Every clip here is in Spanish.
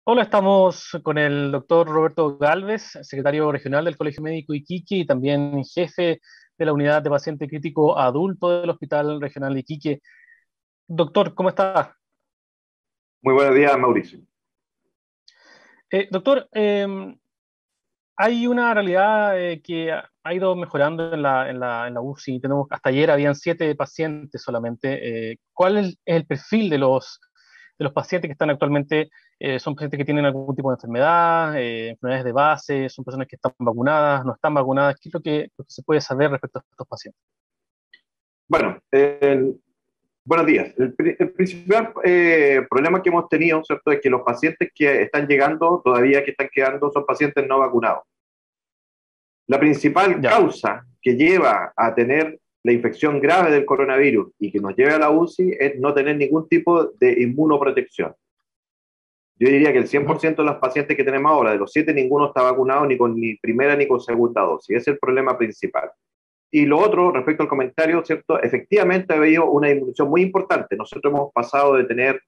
Hola, estamos con el doctor Roberto Galvez, secretario regional del Colegio Médico Iquique y también jefe de la unidad de paciente crítico adulto del Hospital Regional de Iquique. Doctor, ¿cómo está? Muy buenos días, Mauricio. Doctor, hay una realidad que ha ido mejorando en la UCI. Hasta ayer habían 7 pacientes solamente. ¿Cuál es el perfil de los pacientes que están actualmente? ¿Son pacientes que tienen algún tipo de enfermedad, enfermedades de base? ¿Son personas que están vacunadas, no están vacunadas? ¿Qué es lo que se puede saber respecto a estos pacientes? Bueno, buenos días. El principal problema que hemos tenido, ¿cierto?, es que los pacientes que están llegando, todavía que están quedando, son pacientes no vacunados. La principal Ya. causa que lleva a tener la infección grave del coronavirus y que nos lleve a la UCI es no tener ningún tipo de inmunoprotección. Yo diría que el Ujú. 100% de los pacientes que tenemos ahora, de los 7, ninguno está vacunado ni con ni primera ni con segunda dosis. Ese es el problema principal. Y lo otro, respecto al comentario, ¿cierto? Efectivamente ha habido una disminución muy importante. Nosotros hemos pasado de tener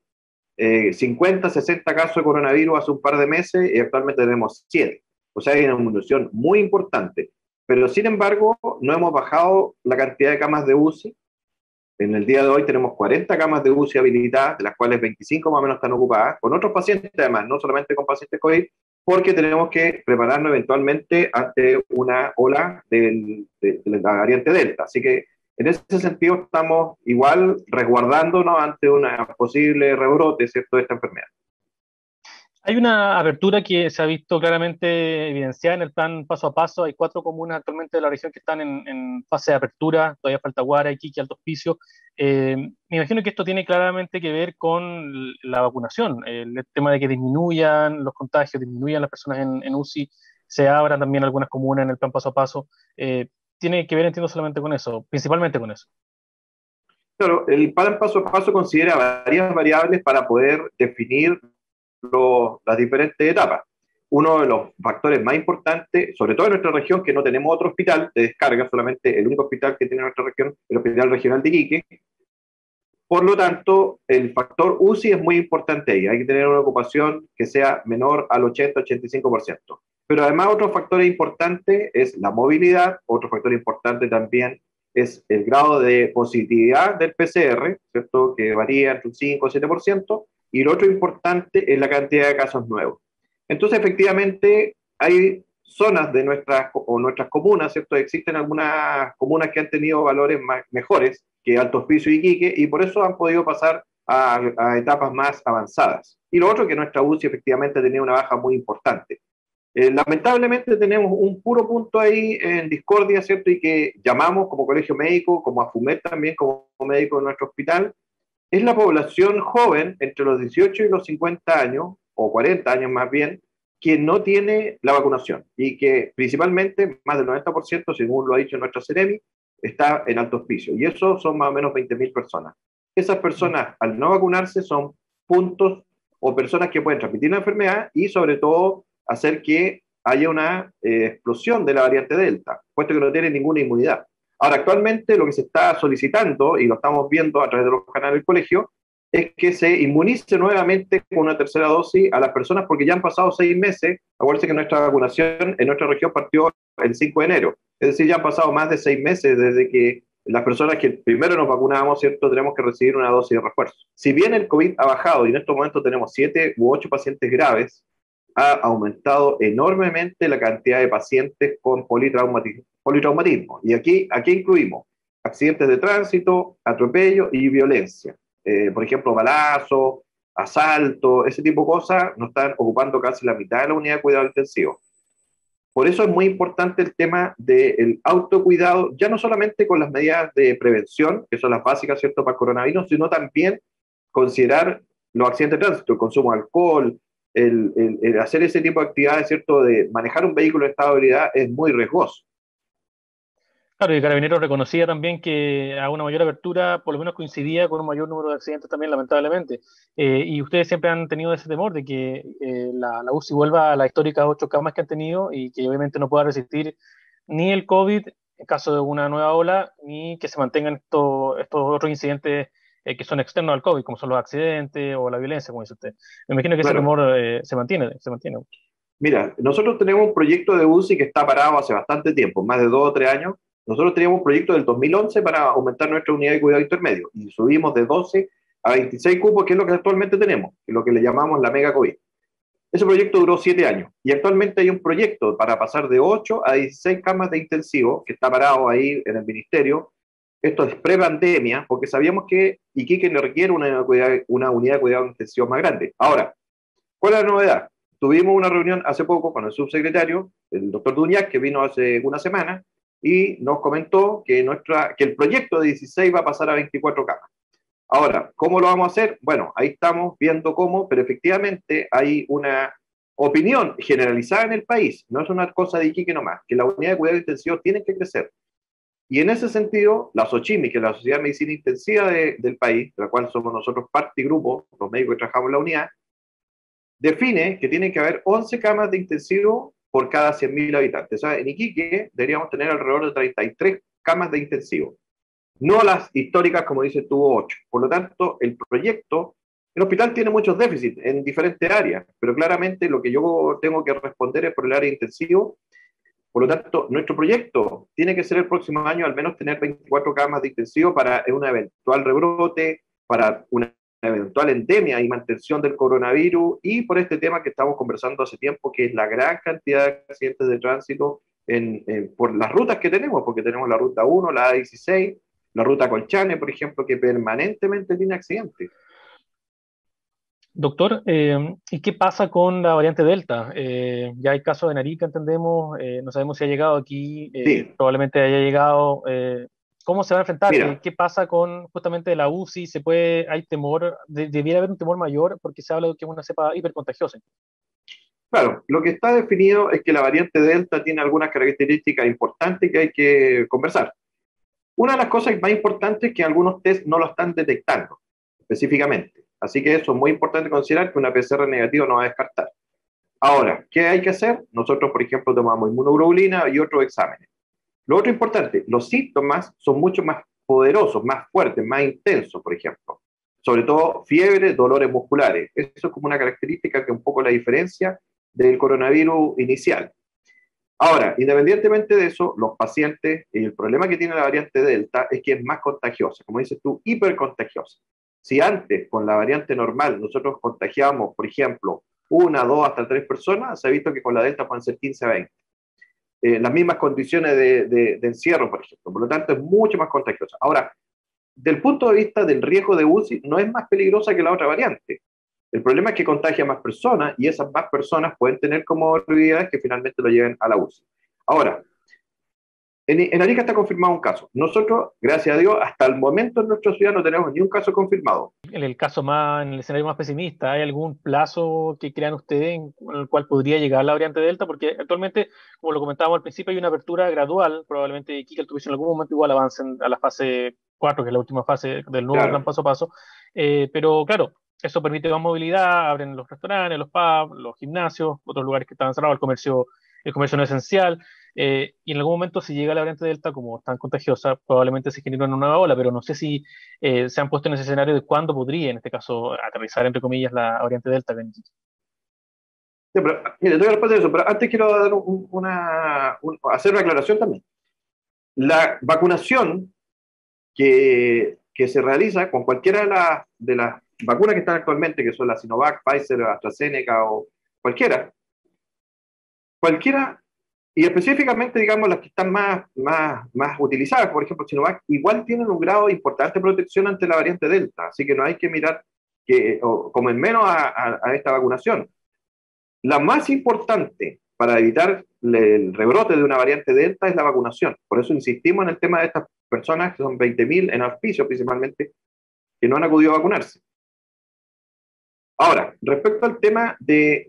50, 60 casos de coronavirus hace un par de meses y actualmente tenemos 7. O sea, hay una disminución muy importante. Pero sin embargo, no hemos bajado la cantidad de camas de UCI. En el día de hoy tenemos 40 camas de UCI habilitadas, de las cuales 25 más o menos están ocupadas, con otros pacientes además, no solamente con pacientes COVID, porque tenemos que prepararnos eventualmente ante una ola de la variante Delta. Así que en ese sentido estamos igual resguardándonos ante una posible rebrote, ¿cierto?, de esta enfermedad. Hay una apertura que se ha visto claramente evidenciada en el plan paso a paso. Hay 4 comunas actualmente de la región que están en fase de apertura. Todavía falta Guara, Iquique, Alto Hospicio. Me imagino que esto tiene claramente que ver con la vacunación. El tema de que disminuyan los contagios, disminuyan las personas en UCI, se abran también algunas comunas en el plan paso a paso. Tiene que ver, entiendo, solamente con eso, principalmente con eso. Claro, el plan paso a paso considera varias variables para poder definir las diferentes etapas. Uno de los factores más importantes, sobre todo en nuestra región, que no tenemos otro hospital de descarga, solamente el único hospital que tiene nuestra región, el Hospital Regional de Iquique. Por lo tanto, el factor UCI es muy importante ahí. Hay que tener una ocupación que sea menor al 80-85%. Pero además otro factor importante es la movilidad, otro factor importante también es el grado de positividad del PCR, ¿cierto?, que varía entre un 5 y 7%, y lo otro importante es la cantidad de casos nuevos. Entonces, efectivamente, hay zonas de nuestras comunas, ¿cierto? Existen algunas comunas que han tenido valores mejores que Alto Hospicio y Iquique, y por eso han podido pasar a etapas más avanzadas. Y lo otro, que nuestra UCI efectivamente tenía una baja muy importante. Lamentablemente tenemos un puro punto ahí en discordia, ¿cierto? Y que llamamos como colegio médico, como AFUMET también, como médico de nuestro hospital, es la población joven entre los 18 y los 50 años, o 40 años más bien, que no tiene la vacunación y que principalmente más del 90%, según lo ha dicho nuestra Ceremi, está en alto hospicio. Y eso son más o menos 20.000 personas. Esas personas, al no vacunarse, son puntos o personas que pueden transmitir la enfermedad y sobre todo hacer que haya una explosión de la variante Delta, puesto que no tienen ninguna inmunidad. Ahora, actualmente lo que se está solicitando, y lo estamos viendo a través de los canales del colegio, es que se inmunice nuevamente con una tercera dosis a las personas porque ya han pasado 6 meses. Acuérdense que nuestra vacunación en nuestra región partió el 5 de enero. Es decir, ya han pasado más de 6 meses desde que las personas que primero nos vacunamos, ¿cierto?, tenemos que recibir una dosis de refuerzo. Si bien el COVID ha bajado y en estos momentos tenemos 7 u 8 pacientes graves, ha aumentado enormemente la cantidad de pacientes con politraumatismo. Y aquí incluimos accidentes de tránsito, atropello y violencia. Por ejemplo, balazo, asalto, ese tipo de cosas nos están ocupando casi la mitad de la unidad de cuidado intensivo. Por eso es muy importante el tema del autocuidado, ya no solamente con las medidas de prevención, que son las básicas, ¿cierto?, para el coronavirus, sino también considerar los accidentes de tránsito, el consumo de alcohol, el hacer ese tipo de actividades, ¿cierto?, de manejar un vehículo en estado de ebriedad es muy riesgoso. Claro, y Carabineros reconocía también que a una mayor apertura por lo menos coincidía con un mayor número de accidentes también, lamentablemente. Y ustedes siempre han tenido ese temor de que la UCI vuelva a las históricas 8 camas que han tenido y que obviamente no pueda resistir ni el COVID en caso de una nueva ola, ni que se mantengan estos otros incidentes que son externos al COVID, como son los accidentes o la violencia, como dice usted. Me imagino que ese Claro, temor se mantiene, se mantiene. mira, nosotros tenemos un proyecto de UCI que está parado hace bastante tiempo, más de 2 o 3 años. Nosotros teníamos un proyecto del 2011 para aumentar nuestra unidad de cuidado intermedio y subimos de 12 a 26 cupos, que es lo que actualmente tenemos, que es lo que le llamamos la mega COVID. Ese proyecto duró 7 años y actualmente hay un proyecto para pasar de 8 a 16 camas de intensivo que está parado ahí en el ministerio. Esto es pre-pandemia, porque sabíamos que Iquique requiere una unidad de cuidado intensivo más grande. Ahora, ¿cuál es la novedad? Tuvimos una reunión hace poco con el subsecretario, el doctor Duñac, que vino hace una semana, y nos comentó que el proyecto de 16 va a pasar a 24 camas. Ahora, ¿cómo lo vamos a hacer? Bueno, ahí estamos viendo cómo, pero efectivamente hay una opinión generalizada en el país, no es una cosa de Iquique nomás, que la unidad de cuidado intensivo tiene que crecer. Y en ese sentido, la SOCHIMI, que es la Sociedad de Medicina Intensiva del país, de la cual somos nosotros parte y grupo, los médicos que trabajamos en la unidad, define que tiene que haber 11 camas de intensivo por cada 100.000 habitantes. O sea, en Iquique deberíamos tener alrededor de 33 camas de intensivo, no las históricas, como dice tú, 8. Por lo tanto, el hospital tiene muchos déficits en diferentes áreas, pero claramente lo que yo tengo que responder es por el área de intensivo. Por lo tanto, nuestro proyecto tiene que ser el próximo año al menos tener 24 camas de intensivo para un eventual rebrote, para una eventual endemia y mantención del coronavirus, y por este tema que estamos conversando hace tiempo, que es la gran cantidad de accidentes de tránsito por las rutas que tenemos, porque tenemos la ruta 1, la A16, la ruta Colchane, por ejemplo, que permanentemente tiene accidentes. Doctor, ¿y qué pasa con la variante Delta? Ya hay casos en Arica, entendemos, no sabemos si ha llegado aquí, Sí, probablemente haya llegado. ¿Cómo se va a enfrentar? mira, ¿Qué pasa con justamente la UCI? ¿Hay temor? ¿Debiera haber un temor mayor? Porque se habla de que es una cepa hipercontagiosa. claro, lo que está definido es que la variante Delta tiene algunas características importantes que hay que conversar. Una de las cosas más importantes es que algunos test no lo están detectando específicamente. Así que eso es muy importante considerar que una PCR negativa no va a descartar. Ahora, ¿qué hay que hacer? Nosotros, por ejemplo, tomamos inmunoglobulina y otros exámenes. Lo otro importante, los síntomas son mucho más poderosos, más fuertes, más intensos, por ejemplo. Sobre todo fiebre, dolores musculares. Eso es como una característica que es un poco la diferencia del coronavirus inicial. Ahora, independientemente de eso, los pacientes, y el problema que tiene la variante Delta es que es más contagiosa, como dices tú, hipercontagiosa. Si antes, con la variante normal, nosotros contagiamos, por ejemplo, una, dos, hasta tres personas, se ha visto que con la Delta pueden ser 15 a 20. Las mismas condiciones de encierro, por ejemplo. Por lo tanto, es mucho más contagiosa. Ahora, del punto de vista del riesgo de UCI, no es más peligrosa que la otra variante. El problema es que contagia a más personas y esas más personas pueden tener comorbilidades que finalmente lo lleven a la UCI. Ahora, en Arica está confirmado un caso. Nosotros, gracias a Dios, hasta el momento en nuestra ciudad no tenemos ni un caso confirmado. En el escenario más pesimista, ¿hay algún plazo que crean ustedes en el cual podría llegar la variante Delta? Porque actualmente, como lo comentábamos al principio, hay una apertura gradual, probablemente Iquique en algún momento igual avancen a la fase 4, que es la última fase del nuevo plan Claro, paso a paso. Pero claro, eso permite más movilidad, abren los restaurantes, los pubs, los gimnasios, otros lugares que estaban cerrados, el comercio no esencial. Y en algún momento, si llega la variante Delta, como tan contagiosa, probablemente se genere una nueva ola, pero no sé si se han puesto en ese escenario de cuándo podría, en este caso, aterrizar, entre comillas, la variante Delta. sí, pero, mire, te voy a responder eso, pero antes quiero dar hacer una aclaración también. La vacunación que se realiza con cualquiera de las vacunas que están actualmente, que son la Sinovac, Pfizer, AstraZeneca o cualquiera, y específicamente, digamos, las que están más utilizadas, por ejemplo, Sinovac, igual tienen un grado importante de protección ante la variante Delta, así que no hay que mirar como en menos a esta vacunación. La más importante para evitar el rebrote de una variante Delta es la vacunación. Por eso insistimos en el tema de estas personas, que son 20.000 en auspicio principalmente, que no han acudido a vacunarse. Ahora, respecto al tema de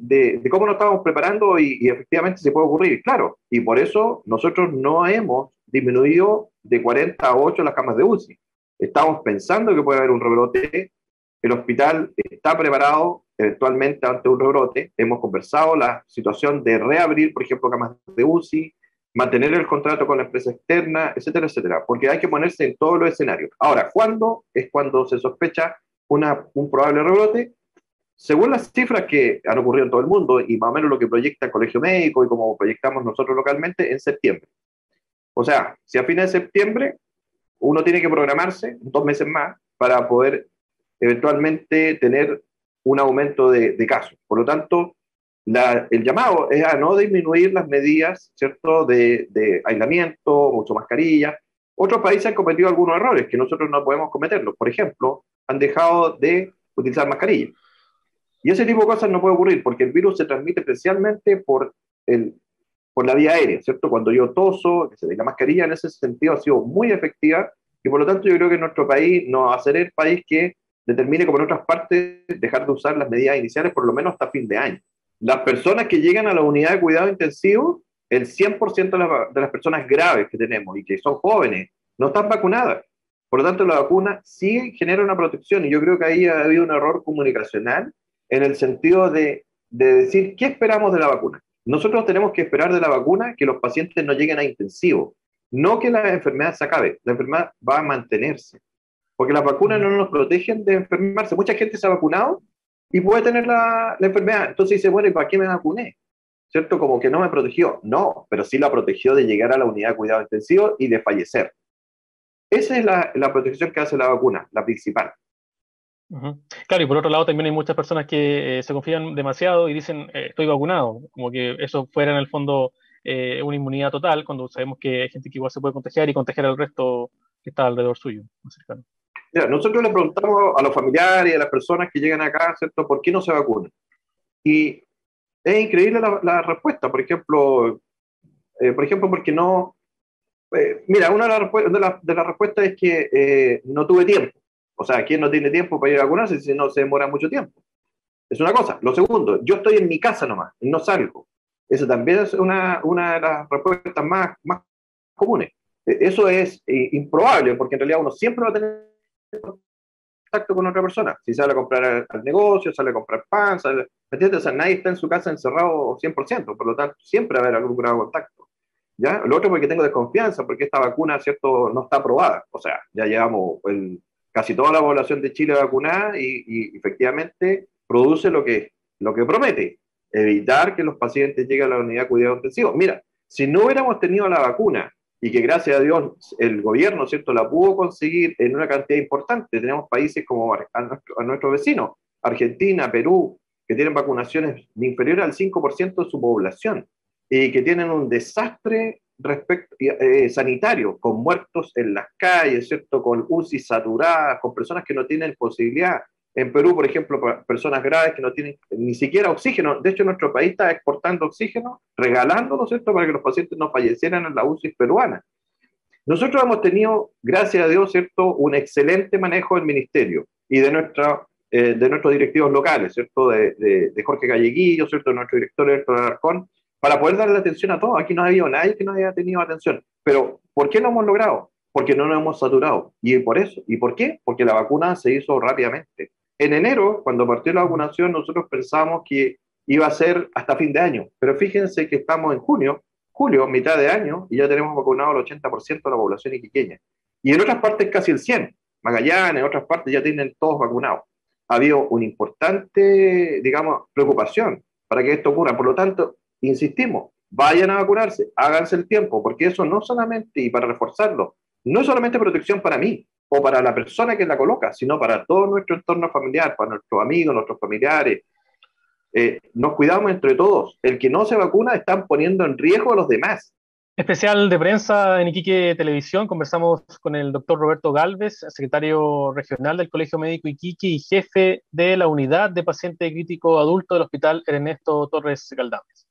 cómo nos estamos preparando y efectivamente se puede ocurrir, claro, y por eso nosotros no hemos disminuido de 40 a 8 las camas de UCI. Estamos pensando que puede haber un rebrote, el hospital está preparado eventualmente ante un rebrote, hemos conversado la situación de reabrir, por ejemplo, camas de UCI, mantener el contrato con la empresa externa, etcétera, etcétera, porque hay que ponerse en todos los escenarios. Ahora, ¿cuándo es cuando se sospecha un probable rebrote? Según las cifras que han ocurrido en todo el mundo y más o menos lo que proyecta el Colegio Médico y como proyectamos nosotros localmente, en septiembre. O sea, si a fines de septiembre uno tiene que programarse 2 meses más para poder eventualmente tener un aumento de casos. Por lo tanto, el llamado es a no disminuir las medidas, ¿cierto?, de aislamiento, mucho mascarilla. Otros países han cometido algunos errores que nosotros no podemos cometerlos. Por ejemplo, han dejado de utilizar mascarilla. Y ese tipo de cosas no puede ocurrir porque el virus se transmite especialmente por la vía aérea, ¿cierto? Cuando yo toso, la mascarilla en ese sentido ha sido muy efectiva y por lo tanto yo creo que nuestro país no va a ser el país que determine como en otras partes dejar de usar las medidas iniciales por lo menos hasta fin de año. Las personas que llegan a la unidad de cuidado intensivo, el 100% de las personas graves que tenemos y que son jóvenes no están vacunadas. Por lo tanto, la vacuna sí genera una protección y yo creo que ahí ha habido un error comunicacional en el sentido de decir qué esperamos de la vacuna. Nosotros tenemos que esperar de la vacuna que los pacientes no lleguen a intensivo, no que la enfermedad se acabe, la enfermedad va a mantenerse, porque las vacunas no nos protegen de enfermarse. Mucha gente se ha vacunado y puede tener la enfermedad, entonces dice, bueno, ¿y para qué me vacuné? ¿Cierto? Como que no me protegió. No, pero sí la protegió de llegar a la unidad de cuidado intensivo y de fallecer. Esa es la protección que hace la vacuna, la principal. Claro, y por otro lado también hay muchas personas que se confían demasiado y dicen estoy vacunado, como que eso fuera en el fondo una inmunidad total, cuando sabemos que hay gente que igual se puede contagiar y contagiar al resto que está alrededor suyo, más cercano. Mira, nosotros le preguntamos a los familiares y a las personas que llegan acá, ¿cierto?, ¿por qué no se vacunan? Y es increíble la respuesta. Por ejemplo, porque no. Mira, una de las respuestas es que no tuve tiempo. O sea, ¿quién no tiene tiempo para ir a vacunarse si no se demora mucho tiempo? Es una cosa. Lo segundo, yo estoy en mi casa nomás, no salgo. Eso también es una de las respuestas más comunes. Eso es improbable, porque en realidad uno siempre va a tener contacto con otra persona. Si sale a comprar al negocio, sale a comprar pan, ¿me entiendes? O sea, nadie está en su casa encerrado 100%, por lo tanto, siempre va a haber algún grado de contacto. ¿Ya? Lo otro porque tengo desconfianza, porque esta vacuna, ¿cierto?, no está aprobada. O sea, ya llevamos casi toda la población de Chile vacunada y efectivamente produce lo que promete, evitar que los pacientes lleguen a la unidad de cuidado intensivo. Mira, si no hubiéramos tenido la vacuna y que gracias a Dios el gobierno, ¿cierto?, la pudo conseguir en una cantidad importante, tenemos países como a nuestros vecinos, Argentina, Perú, que tienen vacunaciones inferiores al 5% de su población y que tienen un desastre sanitario, con muertos en las calles, ¿cierto?, con UCI saturadas, con personas que no tienen posibilidad. En Perú, por ejemplo, personas graves que no tienen ni siquiera oxígeno. De hecho, nuestro país está exportando oxígeno, regalándolo, ¿cierto?, para que los pacientes no fallecieran en la UCI peruana. Nosotros hemos tenido, gracias a Dios, ¿cierto?, un excelente manejo del ministerio y de nuestros directivos locales, ¿cierto?, de Jorge Galleguillo, ¿cierto?, de nuestro director Héctor Alarcón, para poder darle atención a todos. Aquí no ha habido nadie que no haya tenido atención. Pero, ¿por qué lo hemos logrado? Porque no nos hemos saturado. ¿Y por eso? ¿Y por qué? Porque la vacuna se hizo rápidamente. En enero, cuando partió la vacunación, nosotros pensábamos que iba a ser hasta fin de año. Pero fíjense que estamos en julio, mitad de año, y ya tenemos vacunado el 80% de la población iquiqueña. Y en otras partes casi el 100%. Magallanes, en otras partes ya tienen todos vacunados. Ha habido una importante, digamos, preocupación para que esto ocurra. Por lo tanto, insistimos, vayan a vacunarse, háganse el tiempo, porque eso no solamente, y para reforzarlo, no es solamente protección para mí o para la persona que la coloca, sino para todo nuestro entorno familiar, para nuestros amigos, nuestros familiares. Nos cuidamos entre todos. El que no se vacuna están poniendo en riesgo a los demás. Especial de prensa en Iquique Televisión, conversamos con el doctor Roberto Galvez, secretario regional del Colegio Médico Iquique y jefe de la unidad de paciente crítico adulto del Hospital Ernesto Torres Galdames.